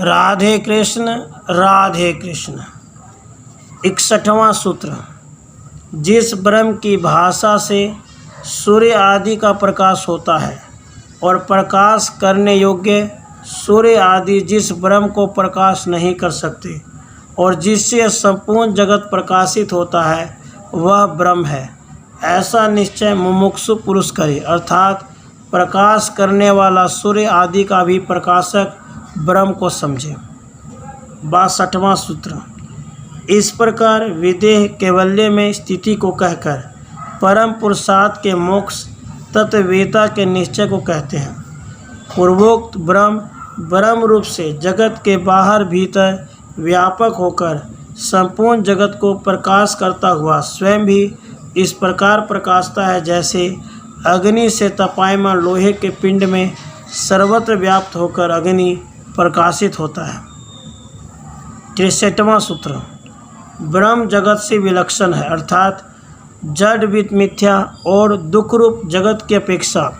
राधे कृष्ण राधे कृष्ण। 61वां सूत्र। जिस ब्रह्म की भाषा से सूर्य आदि का प्रकाश होता है और प्रकाश करने योग्य सूर्य आदि जिस ब्रह्म को प्रकाश नहीं कर सकते और जिससे संपूर्ण जगत प्रकाशित होता है वह ब्रह्म है, ऐसा निश्चय मुमुक्षु पुरुष करे। अर्थात प्रकाश करने वाला सूर्य आदि का भी प्रकाशक ब्रह्म को समझे। 62वां सूत्र। इस प्रकार विदेह कैवल्य में स्थिति को कहकर परम पुरुषार्थ के मोक्ष तत्ववेता के निश्चय को कहते हैं। पूर्वोक्त ब्रह्म रूप से जगत के बाहर भीतर व्यापक होकर संपूर्ण जगत को प्रकाश करता हुआ स्वयं भी इस प्रकार प्रकाशता है, जैसे अग्नि से तपायमान लोहे के पिंड में सर्वत्र व्याप्त होकर अग्नि प्रकाशित होता है। 63वां सूत्र। ब्रह्म जगत से विलक्षण है, अर्थात जड़ विद मिथ्या और दुख रूप जगत की अपेक्षा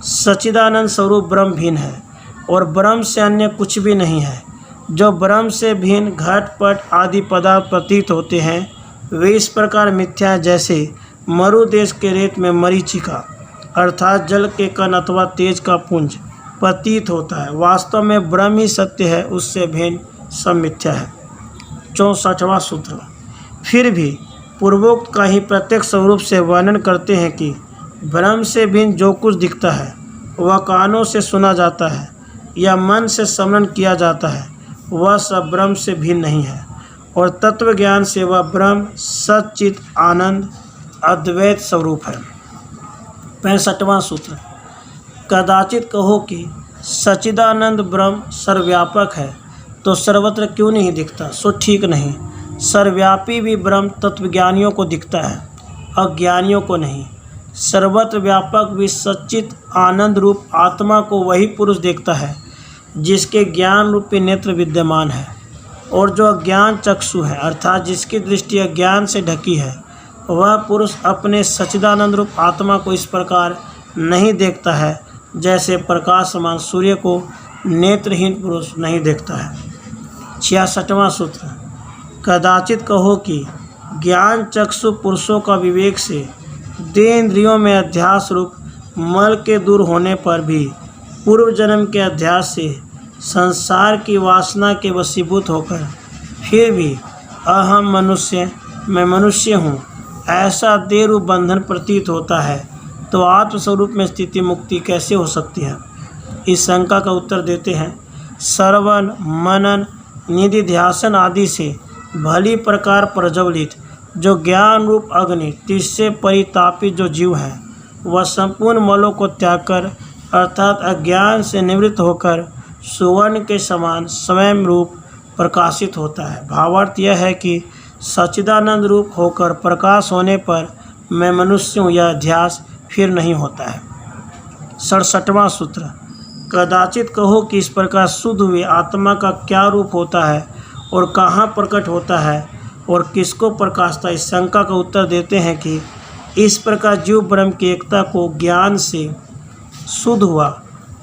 सच्चिदानंद स्वरूप ब्रह्म भिन्न है और ब्रह्म से अन्य कुछ भी नहीं है। जो ब्रह्म से भिन्न घट पट आदि पदार्थ प्रतीत होते हैं वे इस प्रकार मिथ्या है, जैसे मरु देश के रेत में मरीचिका अर्थात जल के कण अथवा तेज का पुंज प्रतीत होता है। वास्तव में ब्रह्म ही सत्य है, उससे भिन्न सब मिथ्या है। 64वां सूत्र। फिर भी पूर्वोक्त का ही प्रत्यक्ष स्वरूप से वर्णन करते हैं कि ब्रह्म से भिन्न जो कुछ दिखता है वह कानों से सुना जाता है या मन से स्मरण किया जाता है वह सब ब्रह्म से भिन्न नहीं है और तत्व ज्ञान से वह ब्रह्म सच्चित आनंद अद्वैत स्वरूप है। 65वां सूत्र। कदाचित कहो कि सच्चिदानंद ब्रह्म सर्वव्यापक है तो सर्वत्र क्यों नहीं दिखता, सो ठीक नहीं। सर्वव्यापी भी ब्रह्म तत्वज्ञानियों को दिखता है, अज्ञानियों को नहीं। सर्वत्र व्यापक भी सच्चित आनंद रूप आत्मा को वही पुरुष देखता है जिसके ज्ञान रूपी नेत्र विद्यमान है और जो अज्ञान चक्षु है, अर्थात जिसकी दृष्टि अज्ञान से ढकी है, वह पुरुष अपने सच्चिदानंद रूप आत्मा को इस प्रकार नहीं देखता है जैसे प्रकाशमान सूर्य को नेत्रहीन पुरुष नहीं देखता है। 66वां सूत्र। कदाचित कहो कि ज्ञान चक्षु पुरुषों का विवेक से देह इंद्रियों में अध्यास रूप मल के दूर होने पर भी पूर्व जन्म के अध्यास से संसार की वासना के वशीभूत होकर फिर भी अहम मनुष्य, मैं मनुष्य हूँ, ऐसा देह रूप बंधन प्रतीत होता है, तो आत्मस्वरूप में स्थिति मुक्ति कैसे हो सकती है? इस शंका का उत्तर देते हैं। श्रवण मनन निधिध्यासन आदि से भली प्रकार प्रज्वलित जो ज्ञान रूप अग्नि तिससे परितापित जो जीव है वह संपूर्ण मलों को त्याग कर अर्थात अज्ञान से निवृत्त होकर सुवर्ण के समान स्वयं रूप प्रकाशित होता है। भावार्थ यह है कि सच्चिदानंद रूप होकर प्रकाश होने पर मैं मनुष्य हूँ यह अध्यास फिर नहीं होता है। 67वां सूत्र। कदाचित कहो कि इस प्रकार शुद्ध हुए आत्मा का क्या रूप होता है और कहाँ प्रकट होता है और किसको प्रकाशता, इस शंका का उत्तर देते हैं कि इस प्रकार जीव ब्रह्म की एकता को ज्ञान से शुद्ध हुआ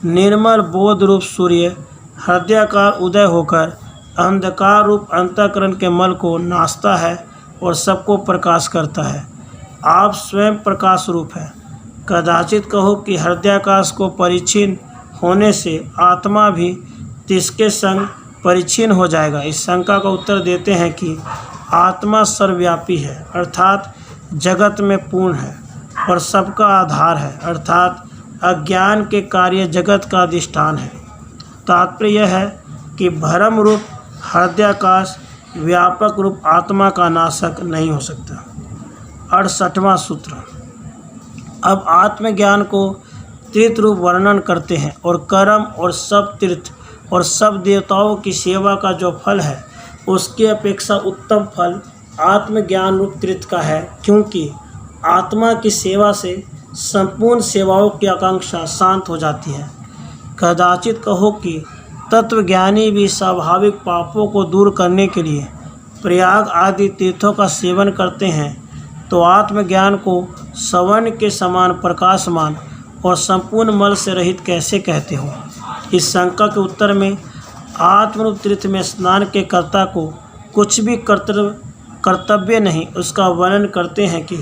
निर्मल बोध रूप सूर्य हृदयाकार उदय होकर अंधकार रूप अंतःकरण के मल को नाशता है और सबको प्रकाश करता है। आप स्वयं प्रकाश रूप है। कदाचित कहो कि हृदयाकाश को परिच्छिन्न होने से आत्मा भी तिसके संग परिच्छिन्न हो जाएगा। इस शंका का उत्तर देते हैं कि आत्मा सर्वव्यापी है, अर्थात जगत में पूर्ण है और सबका आधार है, अर्थात अज्ञान के कार्य जगत का अधिष्ठान है। तात्पर्य यह है कि भ्रम रूप हृदयाकाश व्यापक रूप आत्मा का नाशक नहीं हो सकता। 68वां सूत्र। अब आत्मज्ञान को तीर्थ रूप वर्णन करते हैं और कर्म और सब तीर्थ और सब देवताओं की सेवा का जो फल है उसकी अपेक्षा उत्तम फल आत्मज्ञान रूप तीर्थ का है, क्योंकि आत्मा की सेवा से संपूर्ण सेवाओं की आकांक्षा शांत हो जाती है। कदाचित कहो कि तत्वज्ञानी भी स्वाभाविक पापों को दूर करने के लिए प्रयाग आदि तीर्थों का सेवन करते हैं, तो आत्मज्ञान को सवर्ण के समान प्रकाशमान और संपूर्ण मल से रहित कैसे कहते हो? इस शंका के उत्तर में आत्मरूप तीर्थ में स्नान के कर्ता को कुछ भी कर्तव्य नहीं। उसका वर्णन करते हैं कि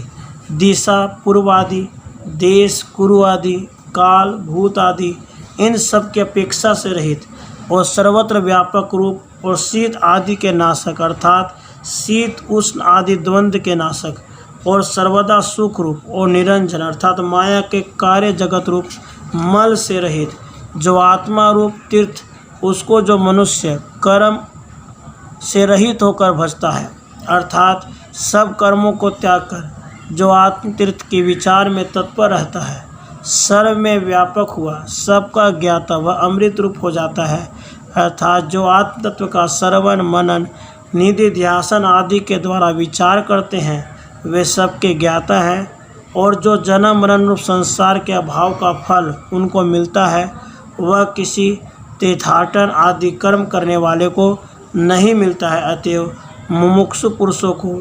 दिशा पूर्व आदि, देश कुरु आदि, काल भूत आदि इन सब की अपेक्षा से रहित और सर्वत्र व्यापक रूप और शीत आदि के नाशक अर्थात शीत उष्ण आदि द्वंद्व के नाशक और सर्वदा सुख रूप और निरंजन अर्थात माया के कार्य जगत रूप मल से रहित जो आत्मा रूप तीर्थ, उसको जो मनुष्य कर्म से रहित होकर भजता है अर्थात सब कर्मों को त्याग कर जो आत्म तीर्थ के विचार में तत्पर रहता है, सर्व में व्यापक हुआ सबका ज्ञाता वह अमृत रूप हो जाता है अर्थात जो आत्म तत्व का श्रवण मनन निधि ध्यासन आदि के द्वारा विचार करते हैं वे सबके ज्ञाता हैं। और जो जन्म मरण रूप संसार के अभाव का फल उनको मिलता है वह किसी तीर्थाटन आदि कर्म करने वाले को नहीं मिलता है। अतएव मुमुक्षु पुरुषों को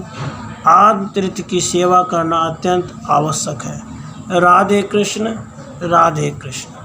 आत्म तीर्थ की सेवा करना अत्यंत आवश्यक है। राधे कृष्ण, राधे कृष्ण।